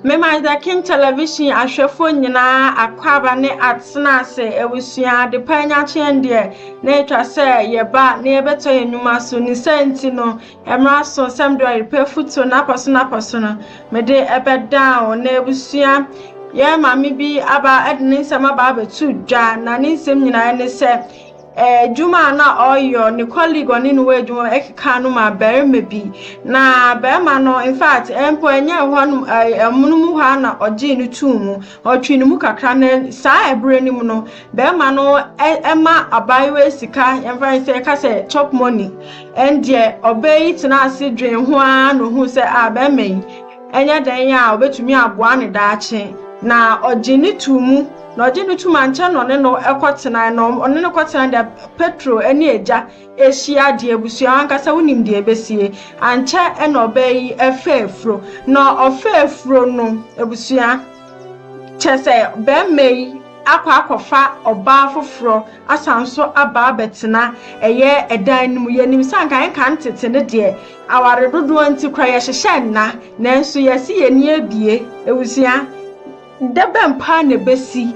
Mema the King Television ahwefo nyina akwaba ne atsena ase ewusua de panya chendie na etwa se yeba na yebeto enuma so ni senti no emra so semdo repair futo na paso no mede ebeda na ewusua ye mami bi aba edne nsema ba betu dwa na ne nsem nyina ne se juma na oyo ni colleague oni no ejuma ekeka no ma berema bi na berema no in fact empo enye ho amunum ha na oje ni tumu otwi ni mu kakra na saa ebre ni mu no berema no ema abayewa sika emfa say ka say chop money endie obeyi tena ase dwen ho a no hu say berema yi enye dan ya obetumi aboa ne daache na oje ni tumu no jinu tuma ncha no ne no ekotena no one ne kotena da petro eni eja ehia de ebusua ankasa wonim de ebesie ancha eno bayi efefro no ofefro no ebusua chese be mei akwakofa oba foforo asanso aba betena eye edan nimu yenim sankan kan tete ne de aware dodo anti kra ye hyehye na nanso yesi ye ni abie ebusua debem pa ne besi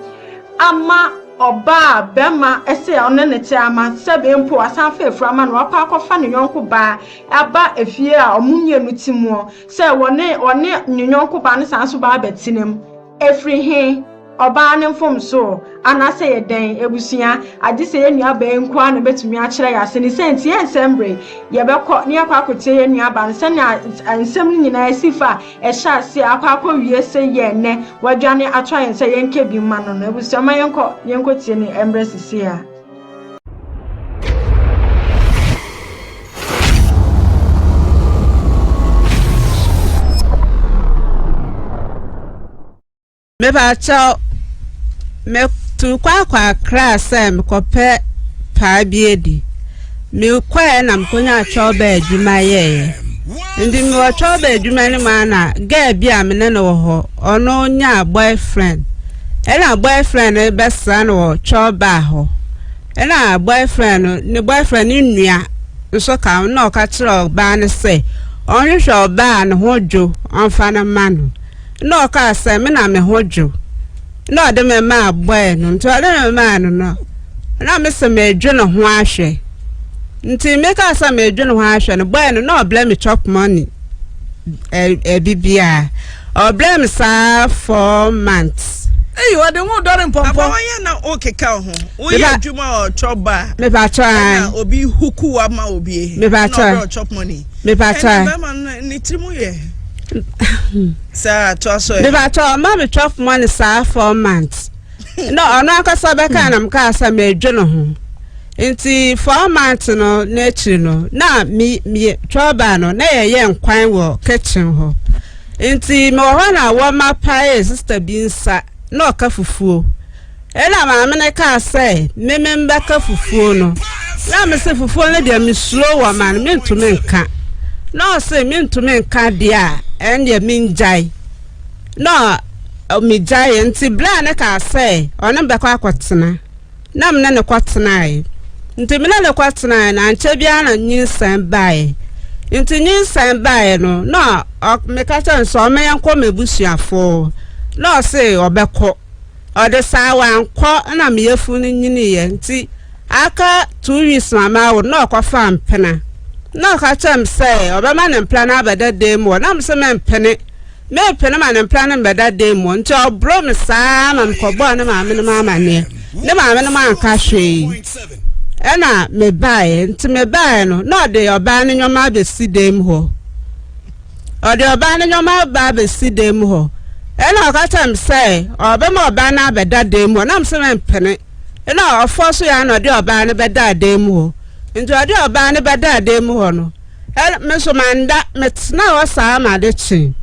ama oba bema ese onenete ama sebe mpo asanfa eframa no apa akofa ne yonko ba aba efie a omunye no timuo se wone nyonko ba ne sanso ba betinem efri he oba ne mfom so anase ye den ebusua agise ye nua ba enko a ne betumi a kire ya se ni senti ensembre ye bekọ ne akwakote ye nua ba nse ne ansem nyina esifa ehya se akwakọ wie se ye ne wadwane atwa yen se ye nke bi ma no ebusua ma yenko tie ne embrace se ya me ba chao me tu kwa class me kope pa biedi me kwa na mkonya choba adwuma ye ndi me wa choba adwuma ni ma na ga bia me ne no ho ono nya boyfriend ena boyfriend be sa no choba ho ena boyfriend ni boyfriend ni nua nso ka no ka kire ba ne se onhwe ba ne hojo onfa na manu no ka se me na me hojo no de me ma boy no nto de me ma no na me se me dwo no ho ahwe nti me ka se me dwo no ho ahwe no boy no blame me chop money bibia or blame sa 4 months what the one done pompo why na okay ka ho we adwuma o chop ba me ba try na obi huku wa ma obi me ba try chop money me ba try ni trimu ye Sir, me ba try ma me chop money sa 4 months no ono akasa be ka na mka asa me dwo no ho nti 4 months no na chi no na mi chop ba no na ye nkwan wo kitchen ho nti me wo na wo ma pa sister bi nsa no ka fufuo ela ma me ne ka say me mba ka fufuo no na me se fufuo ne de me slow wa man me ntumi nka no say me ntumi nka dia ende me njai no me jai nti bla ne ka say ono be kwa kwotena na me ne kwotena ai nti me ne kwotena na nche bia na nyinsan bae nti nyinsan bae no me ka tan so me yanko mebusuafo no say obeko ode sawa anko na me yafu ni nyini ye nti aka 2 weeks mama wo no kwafa mpena no ka chem say obema ne plan abeda dem wo na me se me mpene ma ne plan abeda dem wo nti obro me saa ma mkobo na ma me no mama ne ma me no ma anka hwe ena me bae nti me bae no de oba ne nyoma be si dem ho ode oba ne nyoma ba be si dem ho ena ka tem say obema oba na abeda dem ho na me se me mpene ena ofo so ya no de oba ne beda dem ho nti ode oba ne beda dem ho no me so manda metna wo saa ma de chi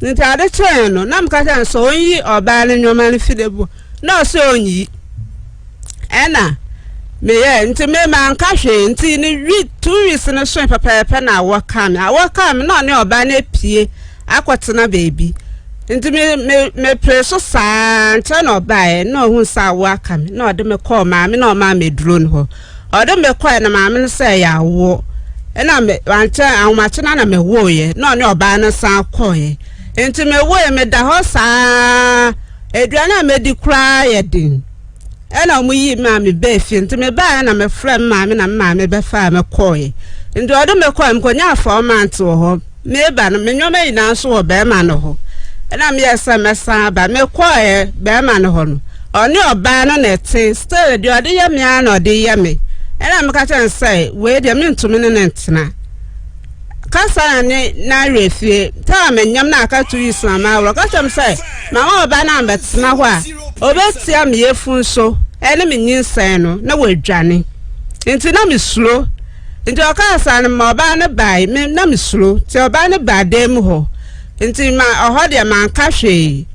nti ade chi no na me ka tem so onyi oba ne nyoma ne fidebo na so onyi ena me ye nti me man ka hwe nti ni 2 weeks ne so papa na awaka me no ne oba na pie akotena baby nti me preso sa nti na oba e no hu sa awaka me no de me call ma me no ma me drone ho ode me call na ma me say ya wo na me wancha awmache na me wo ye no ne oba na sa call ye enti me wo me da ho saa eduana me di kra ye din ena mu yi ma me be fi enti me ba na me frɛ ma me na ma me be fa me koye enti odo me koye mkonya 4 months wo ho me ba no me nyoma ina so wo be ma no ho ena me yesa me sa ba me koye be ma no ho no oni oba no na te still de ode ye me an ode ye me ena me ka chen say we de me ntumi ne ntena kasa ne na refie ta me nyam na aka 2 years na ma wo ka chen say ma oba na betena ho a obetia me yefun so ene me nyinsan no na wadwane enti na me slow enti okasa ne ma oba ne bai me na me slow ti oba ne ba dem ho enti ma oho de ma nka hwe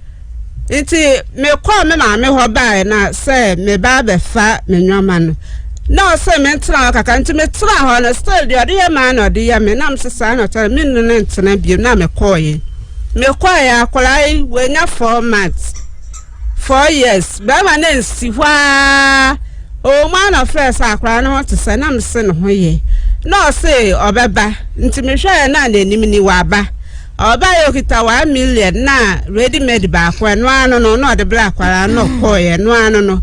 enti me kwa me ma me ho bai na say me ba be fa me nwoma no na say me ntra kaka enti me tra ho na still de ode ma na ode ya me na me sesa na tara me no ntena bi na me koye akolai we nya 4 months 4 years ba ma na nsi hwa o man of first akra no to say na me se no ho ye no say obeba nti me hwa na nanim ni wa ba oba yo kita 1 million na ready made ba kwa no ano no de black kwara no koye no ano no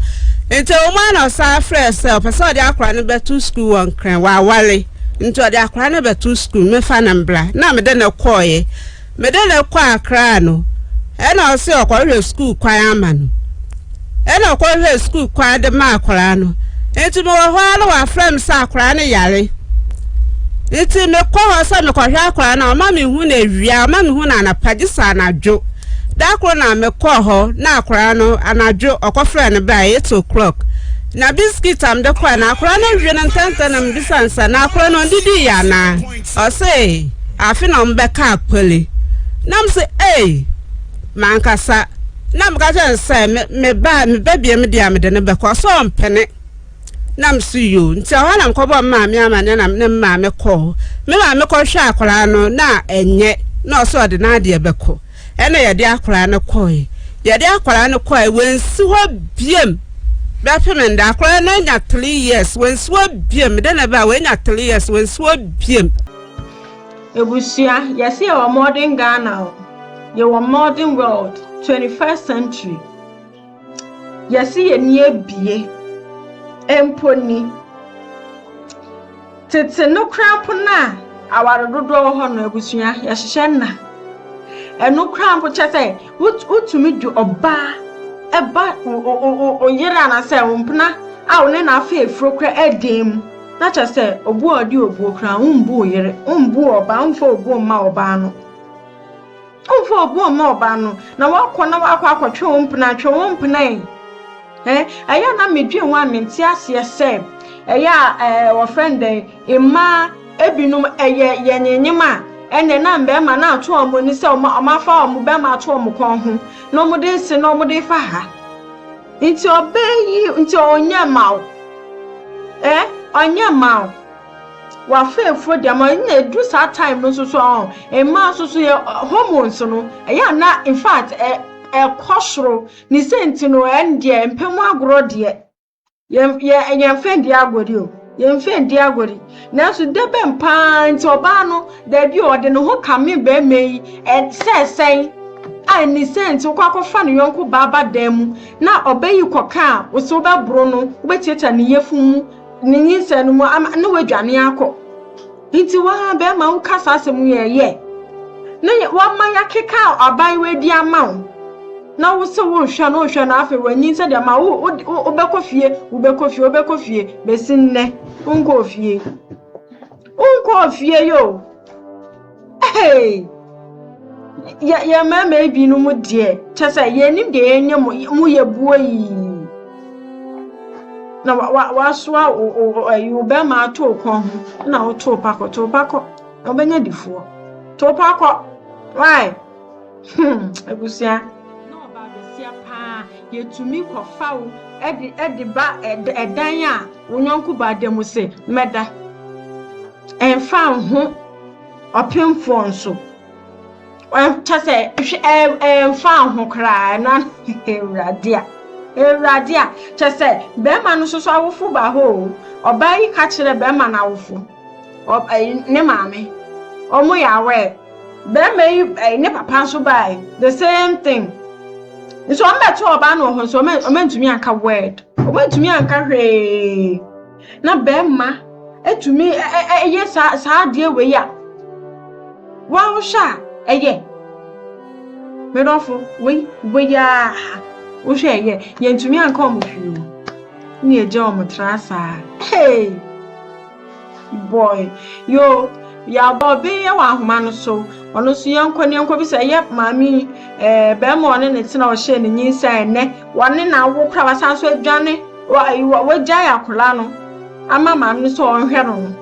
nti o man of sa first person de akra no be to school won kran wa wale nti o de akra no be to school me fa na mbla na me de na koye me de na kwa akra no ena o se okwo school kwan ama no ena okwo school kwan de ma akra no enti me wo hwa no wa frem sa akra no yare enti me kwa ho sa me kwa hwa akra na ma me hu na ewia ma me hu na anapagisa na dwo da kro na me kwa ho na akra no anadwo okofre ne ba 8 o'clock na biscuit am de kwa na akra no hwe na ntanta na mbisansa na akra no ndidi ya na o se afi na mbeka akpele nam se mankasa nam ka chen say me ba bia me dia me de ne be ko so mpene nam si yo nti ho na mkobo ma me ama ne nam ne ma me ko hwa akora no na enye na so de na de be ko ene ye de akora no ko ye de akora no ko wensi ho biem ba pemenda akora na nya 3 years wensi ho biem de na ba we nya 3 years wensi ho biem Ebusia, yes, you are modern Ghana. You are modern world, 21st century. Yes, you near be empony. Tete no cramp na. Our dodo hono ebusia, yashishena. And no cramp which I say, what to meet you oba o yera na say umpna. I will na fe frokra edim. Na cha say obu odi obu kra umbu yere umbu oba umfo obu ma oba no umfo obu ma oba no na wakọ na wakọ akọtwe wompna aya na medwe ho amenti ase say aya wo friend emma ebinum eye yenyenyema ene na mbe ma na ato omoni say omafa omo be ma ato omkon ho na omode se na omode fa ha nti obeyi nti onya mawo Onya ma wa fefo dia ma na edu sa time no so on e ma so ye hormones no ya na in fact kwosoro ni senti no ende empemu agoro de ye mfendi agori o ye mfendi agori na so debe mpa nti oba no da bi o de no ho kame be meyi sesen ai ni senti kwa kofa no yonko baba demu na obayi koka wo so ba bro no wo betieta ni yefumu ninyi senu mo na wadwane akọ nti wa be ma wo kasa asem ye na wa manya keka aban wedi ama na wo se wo hwa na afa wanyi se de ma wo obekọ fie besinne unko fie yo ya mama ebi no mu de chese ye nim de enye mu ye buo yi na wa soa o be ma to kon na o to pako obenya difuo to pako why ebusia na oba besia pa yetumi kofa wo edi ba edan a wonyonko ba dem se meda enfa ho opemfo nso chase enfa ho kra na Ewradia chese be ma no so awofo ba ho oba yi ka kire be ma na awofo ne maame omo ya we Be ne papa so by the same thing. So I'm better about no so meant to me anka word. Went to me anka hwe. Na bema to me yes sa dear we ya. Wow sha ye. Me don't for we ya. Wo hwe ye to me anka omo ni eje omo trasa. Hey boy yo ya bobi ya wa ahoma no so ono so yankwa bi say ye mami be mo ne tina o hye ne nyinsa ene wone na wo kra wasan so adwane wo gya ya kola no ama mami no so onhwe no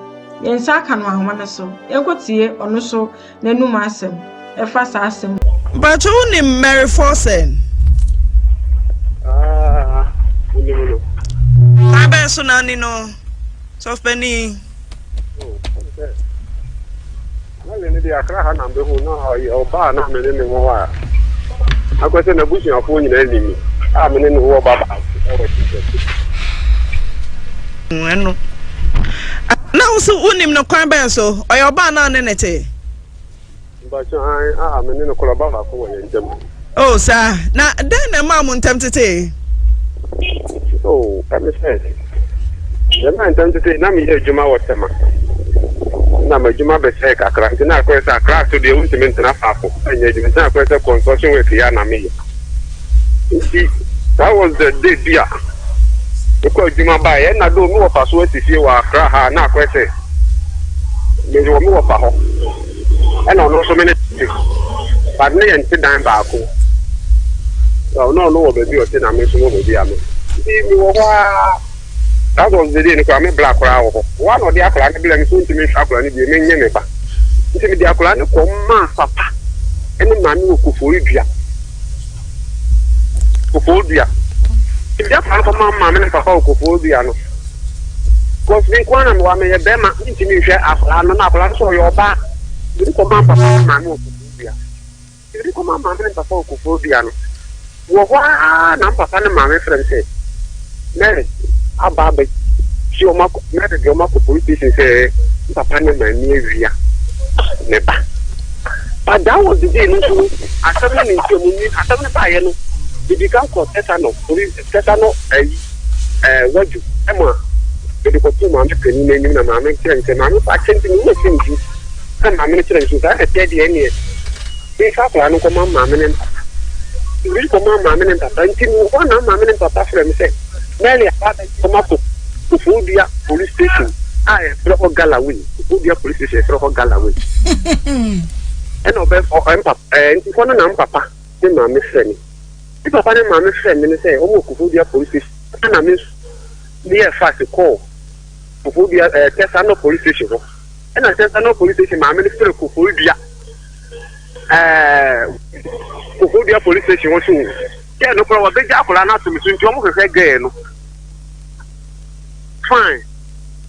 yensa aka no ahoma no so yenkotie ono so nanum asem e fa sa asem but who ni Mary Forsen no abe so na ni no so penny Nale di akra ha na mbe hu na oba na me ne wo a akwese na bushi afo nyina nimi a me ne wo baba eno na usu unim no kwan ben so oyo oba na ne nete ba cho a me ne ko baba ko wo ntem oh sir na den na ma mu ntem tete oh kame se na ntem tete na mi je juma wo tema na majuma be say kakra na kwesa class to the ultimate na fafo anya di na kwesa consortium with ya na me that was the day dia ko juma ba ye na do mi wo fa so ati wa akra ha na kwesa me wo mi wo fa ho e na no so me ne but ne yan ti dan ba ko no wo be bi o ti na me so mo be bi ame mi wo wa that was the day ni black crowd one of the akla ni bila ni so ntimi akla ni bi me nyeme ba ntimi di akla ni ko ma papa eni ma ni okofori dua if that fan for mama me papa okofori dua no cause me kwana me wa me ye be ma ntimi hwe akla no na akla so yo ba bi ko ma papa ma ni okofori dua bi ko ma me papa okofori dua no wo wa na papa ni ma me friend say Mary Ababe, she almost met the Yomako police station say, Papa and my near via Nepa. But that was the day, I suddenly in Germany, I suddenly buy it became called Tesano, what you, Emma, the Cotum, I'm naming a mamma, and I'm attending you, and I'm mentioning that I said the end. They have a command mamma and we command mamma and Papa, and one mamma and Papa from say. Mary come up to Fudia police station. I Froko Galloway. Fudia police station, Froko Galloway. And obey for Papa, and if one of Papa, then my friend. If Papa and my friend, and say, Oh, Fudia police station, and I miss near fast to call Fudia Tesano police station. And I said, No police station, my minister of Fudia. Fudia police station was soon. Yeah, no problem. They just call out to me. So you almost say, "Girl, fine."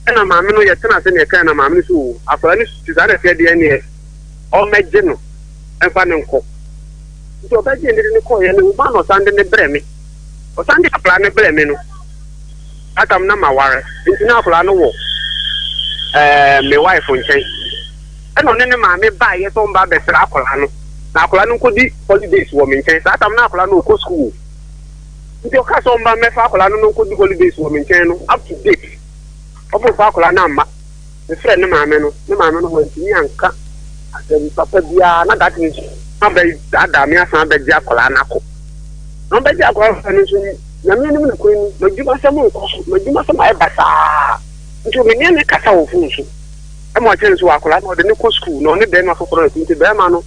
And I'm no yet. And I say, "I can't." I'm so. After any, she's had a fair DNA. All my general and finding cook. So that you didn't call any man or Sunday breme. Or Sunday a plan a breme. I come now my warrant. It's now plan no. My wife on change. And on any man may buy a tomb by the Sracolano. Na kola no kodi holidays wo me nchen sa tam na kola no ko school nti o ka so mba me fa kola no kodi holidays wo me nchen no up to date obo fa kola na ma me friend ne maame no ho ntimi anka asem papa bia na that means na be ada me asan be dia kola na ko no be dia kola fa no so na me no ko ni no juma se mo ko no juma se ma e basa nti me ne kasa wo fu so e mo chen so akola no de ne ko school no ne de na foforo nti be ma no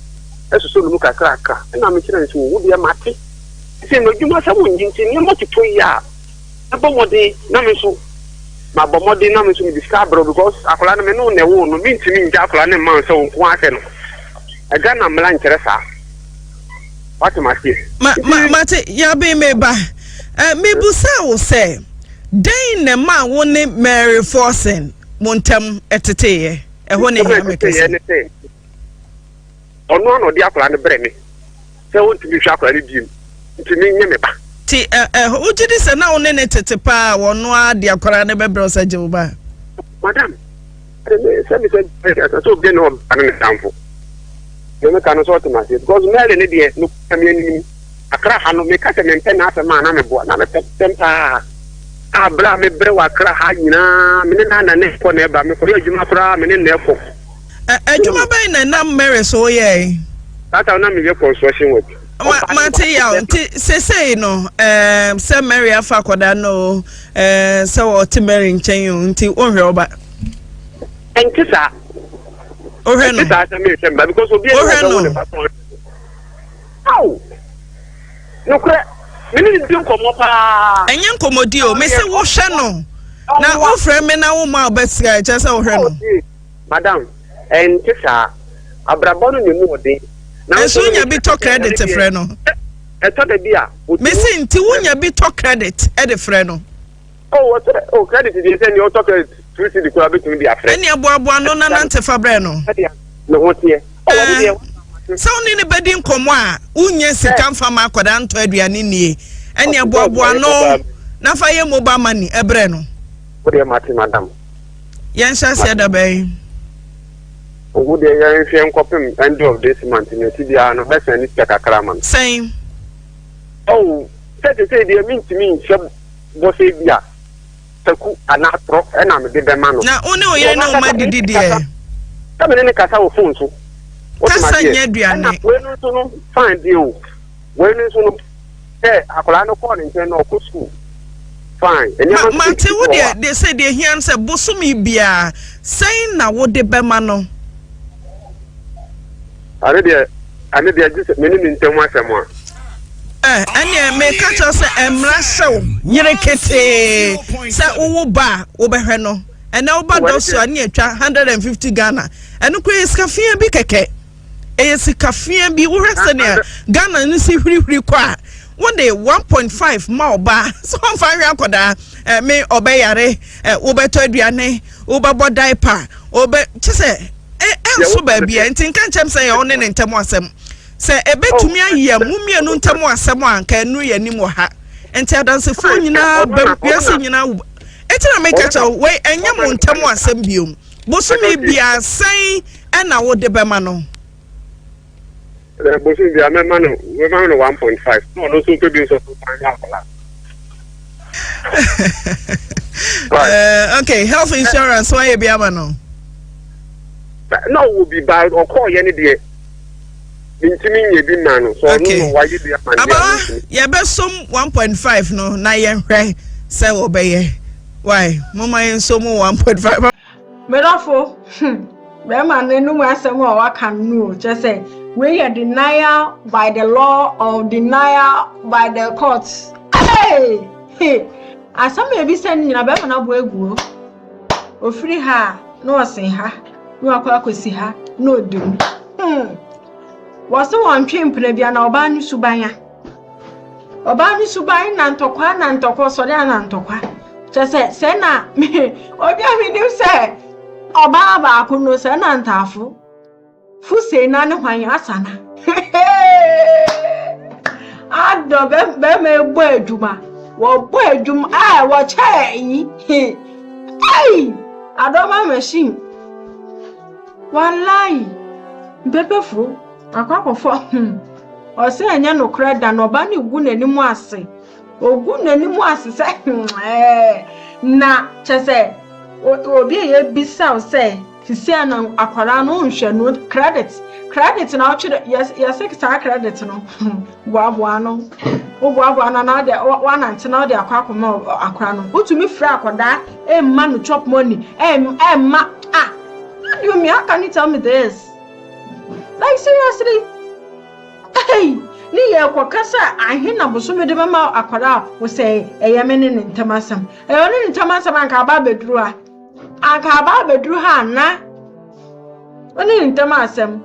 eso so no kakraka na me kire nso wo bia mate se no dwuma sa mo nyinti ni mo tito ya abomode na me so ma bomode na me so mi discover because akola na me no ne wo no mi ntimi nja akola ne man so nko ase no aga na mla nkere sa what mate mate ya be me ba me busa wo se den ne ma wo ne Mary Forsen montam etete e ho ne ya me kese ono no dia akora ne breme se won tibi hwa akora ne dim ntimi nye me ba ti o jidi se na one ne tete pa wono a dia akora ne bebre o saje ba madam se mi se so bi no an ne tamfo me can sort of because Mary and Idiot look I mean a crack and make us a maintain as a man and a boy and a temper. Ah, blah me brewa crack, Minna neck for never me for you, Mafra, Minin therefore. Juma bay na Mary so ye. That's our name is construction work. Matia, say no, Sam Mary Afakoda no, so Timber in Chain till Orba. And Kissa. Oh, because we'll be oh, no, many don't come up. And young Comodio, Mr. Washano. Now, all friend men now, my best guy, just so Madam, and Kissa, Abrabon, you know, day. Now, soon you be talk credit, Freno. I thought a beer. Missing Tiwunya be talk credit, Eddie Freno. Oh, what? Oh, credit is in your talk. The club to be a friend. Any aboa no nante fabreno. No, what here? So ni bedding komwa, unye sika mfama akoda nto aduane nie. Any aboa no na fa ye mobile money ebre no. What dey Martin madam? Yen sha se da bay. Ogu dey yan hwe nkopem end of this month na ti dia no be send it kakra man. Same. Oh, say dey mean to me shop bo say bia. Taku anatro e na me de be ma no. Na one oyire na o ma didi de. Ta me ne kasa wo phone so. Kasa nya aduane. We no so no fine deal. We no so no akola no call nten no ko school. Fine. Ma te wo de they say they hear say bosumi bia saying na wo de be ma no. Are they just me ni ntem asemo. Anya me catch us emra show yire kete say wo ba wo behwe no and now ba do so ani atwa 150 Ghana eno ko iskafia bi keke iskafia bi wo hwese ne Ghana ni si hwiri kwa one day 1.5 ma oba so fa hwe akoda me obeyare wo beto aduane wo babo diaper obe chese so ba bia ntin kan chem say o ne ntemo asem se ebetumi aye mumienu ntemu asem anka enu ye nim ha enti adanse fo nyina babiase nyina etina make cha we enya mu ntemu asem biom bosumi bia sai na wo de bema no bosumi bia me ma no we ma no 1.5 no so to be so tanya akola okay health insurance why bia ma no will be bad or call any day. Okay. Aba ya be som 1.5 no na ye hwe se wo be ye why mama yen som 1.5 Medofo be ma nenu mu asem o waka no je say we are denial by the law or denial by the courts. Hey asam e bi sen nyina be ma na bo eguo ofiri ha no osin ha no akwa akosi ha no odum waso wan twempre bia na oba ni subanya na ntokwa so dia na ntokwa chese se na obi ahwenim se oba ba akuno se na ntafo fu se na ne hwan asana ado be me gbo aduma wo gbo adum wo cha yi ai adoma machine wallahi bebefu akwakofo ose anya no kreda no ba ne gu nanimu ase ogu nanimu ase se na chese obi ye bisa se sisi ana akwara no nhwe no credit na ochire yes sa credit no boaboa no boaboa na de wana ntina de akwakoma akwara no utumi fra akoda emma no chop money emma you me how can you tell me this? Like seriously? Hey, ni ye kwakasa ahe na boso de mama akwara wo say eyemene ne ntamasam. Eyone ne ntamasam anka ba bedru a. Anka ba bedru ha na. Oni ne ntamasam.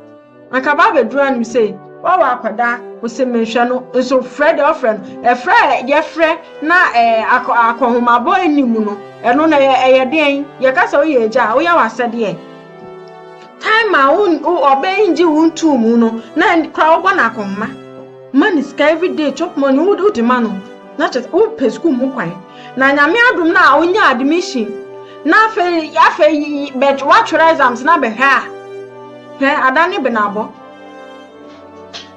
Anka ba bedru an mi say, wa wa akwada wo say menhwe no so Fred offren. E Fred ye Fred na akohoma boy nimu no. Eno na ye den. Ye kasa wo ye ja, wo ya wasede ye. Time obey inji untu mu no na crowd na akoma man is every day chop money wo di man na just wo pesku mu kwan na nyame adum na onya admission na afa bet what exams na be ha adani be na bo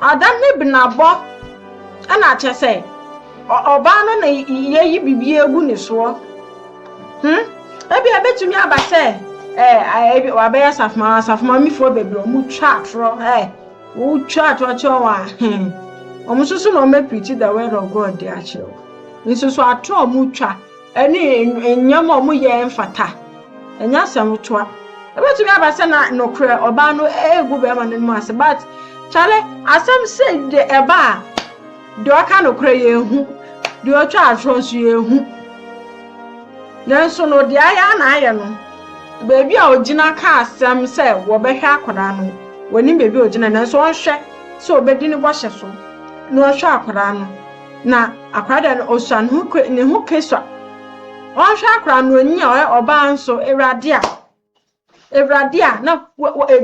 adam ne binabo ana ache say oba no na yeyi bibie egu ne so ebi abetumi aba say wa be safma mi fo bebi o mu twa atro wo twa atro chowa omususu no me preach the word of God dey achieve nsusu atro mu twa eni enyam o mu ye mfata enya asem toa ebetumi aba say na nokre oba no egu be ma no mu ase but chale asem say de eba de aka nokre ye hu de otwa atro so ye hu nanso no de aya na aye no baby a ogina ka asem say wo be hwa akoda no woni baby ogina nanso on hwe so obedi ni bo hye so no hwe akoda no na akoda no osan hu ne hu keswa on hwe akoda no onyi oba nso ewrade a na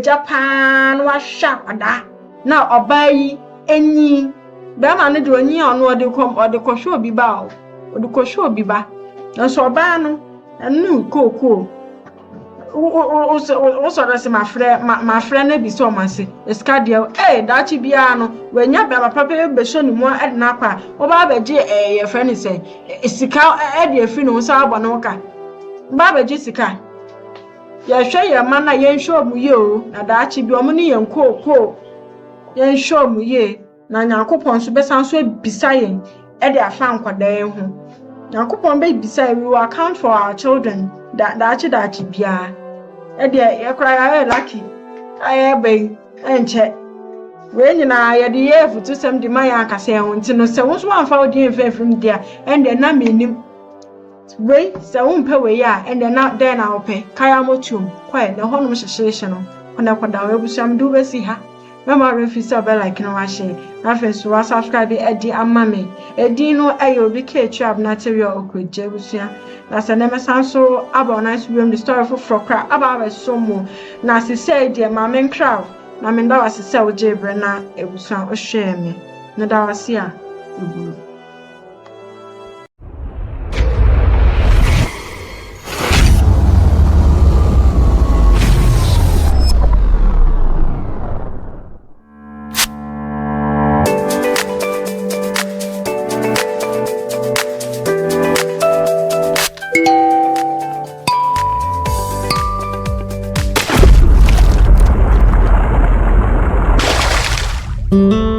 Japan wa hwe akoda na oba yi enyi be ma ne de onyi ono ode kohwe obi ba o ode kohwe obi ba nanso oba no enu kokoo o so se ma frɛ na bi so ma se eska de dachi bia no wanya ba papa be so ni mo ade na kwa o ba ba je ye frɛ ni se esika ade afi no so abo no ka ba ba je sika ye hwɛ ye ma na ye nhwo mu ye o na dachi bi o mu ni ye nkoko ye nhwo mu ye na Nyankopɔn so be san so bisa ye ade afa nkwada ye ho Nyankopɔn be bisa we will account for our children dachi bia ede ye kra ya lucky aye be enche we nyina ye de ye futu sem de man ya akase ho nti no se wo so amfa odi enfefim dia ende na menim we se wo mpe we ya ende na den na ope kaya motum kwai na honom hyehye no ona kwada we busuam du besi ha mama refisa be like no wa share na fesu wa subscribe edi amame edi no ayo bi ke trap na tewe okweje busua na se na mesanso aba nice room the story for cra aba so mo na se say de mama crowd na me nda wa se say oje bre na ebusua o share me na da wa se a eburu Mm-hmm.